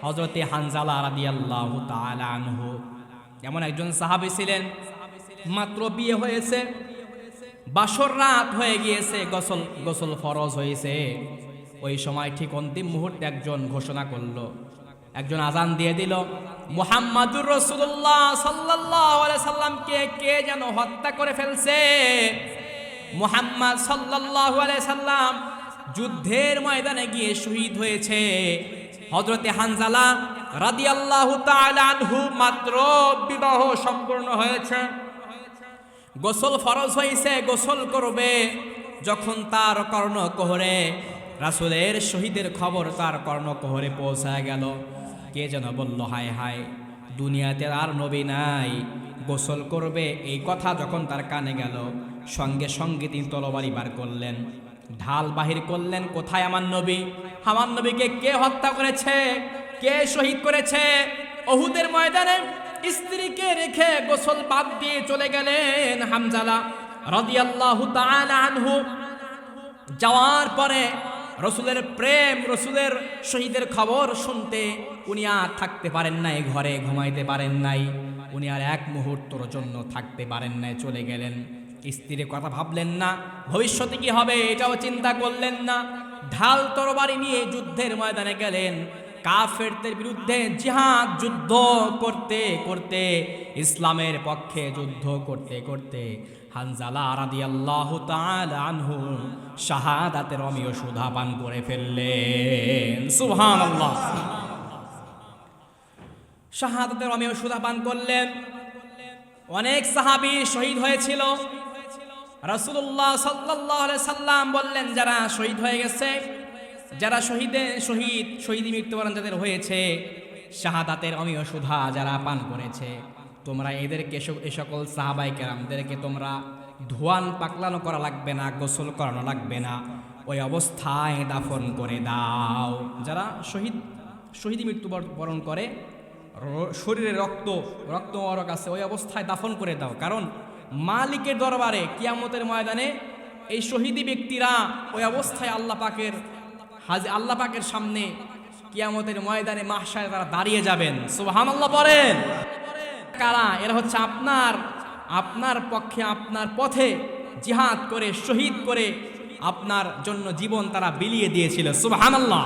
হযরতে হানজালা রাদিয়াল্লাহু তাআলা আনহু এমন একজন সাহাবী ছিলেন, মাত্র বিয়ে হয়েছে, বাসর রাত হয়ে গিয়েছে, গোসল ফরজ হয়েছে। ওই সময় ঠিক অন্তিম মুহূর্তে একজন ঘোষণা করলো, একজন আজান দিয়ে দিল, মুহাম্মাদুর রাসূলুল্লাহ সাল্লাল্লাহু আলাইহি সাল্লামকে কে যেন হত্যা করে ফেলছে। মুহাম্মদ সাল্লাল্লাহু আলাইহি সাল্লাম যুদ্ধের ময়দানে গিয়ে শহীদ হয়েছে। হযরতে হানজালা রাদিয়াল্লাহু তাআলা আনহু মাত্র বিবাহ সম্পূর্ণ হয়েছে, গোসল ফরজ হয়েছে, গোসল করবে। যখন তার কর্ণকোহরে রাসূলের শহীদের খবর তার কর্ণকোহরে পৌঁছায় গেল, কে যেন বলল, হায় হায়, দুনিয়াতে আর নবী নাই, গোসল করবে। এই কথা যখন তার কানে গেল, সঙ্গে সঙ্গে তিনি তরবারি বার করলেন, ঢাল বাহির করলেন। কোথায় আমার নবী? আমার নবীকে কে হত্যা করেছে, কে শহীদ করেছে? উহুদের ময়দানে স্ত্রীকে রেখে গোসল বাদ দিয়ে চলে গেলেন হানজালা রাদিয়াল্লাহু তাআলা আনহু। যাওয়ার পরে রসুলের প্রেম, রসুলের শহীদের খবর শুনতে উনি আর থাকতে পারেন নাই, ঘরে ঘুমাইতে পারেন নাই, উনি আর এক মুহূর্তের জন্য থাকতে পারেন নাই, চলে গেলেন। স্ত্রীর কথা ভাবলেন না, ভবিষ্যতে কি হবে এটাও চিন্তা করলেন না। ঢাল তরবারি নিয়ে যুদ্ধের ময়দানে গেলেন, কাফেরদের বিরুদ্ধে জিহাদ, যুদ্ধ করতে করতে, ইসলামের পক্ষে যুদ্ধ করতে করতে হানজালা রাদিয়াল্লাহু তাআলা আনহু শাহাদাতের অমীয় সুধা পান করে ফেললেন। সুবহানাল্লাহ, শাহাদাতের অমীয় সুধা পান করলেন। অনেক সাহাবী শহীদ হয়েছিল। রাসূলুল্লাহ সাল্লাল্লাহু আলাইহি সাল্লাম বললেন, যারা শহীদ হয়ে গেছে, যারা শহীদি মৃত্যুবরণ যাদের হয়েছে, শাহাদাতের অমীয় সুধা যারা পান করেছে, তোমরা এদেরকে, এ সকল সাহাবায়ে কেরামদেরকে তোমরা ধোয়ান পাকলানো করা লাগবে না, গোসল করানো লাগবে না, ওই অবস্থায় দাফন করে দাও। যারা শহীদি মৃত্যুবরণ করে, শরীরে রক্ত মরক আছে, ওই অবস্থায় দাফন করে দাও। কারণ মালিকের দরবারে কিয়ামতের ময়দানে এই শহীদি ব্যক্তিরা ওই অবস্থায় আল্লাহ পাকের সামনে কিয়ামতের ময়দানে মাহশারে তারা দাঁড়িয়ে যাবেন। সুবহানাল্লাহ পড়েন। কারা? এরা হচ্ছে আপনার পক্ষে, আপনার পথে জিহাদ করে, শহীদ করে আপনার জন্য জীবন তারা বিলিয়ে দিয়েছিল। সুবহানাল্লাহ।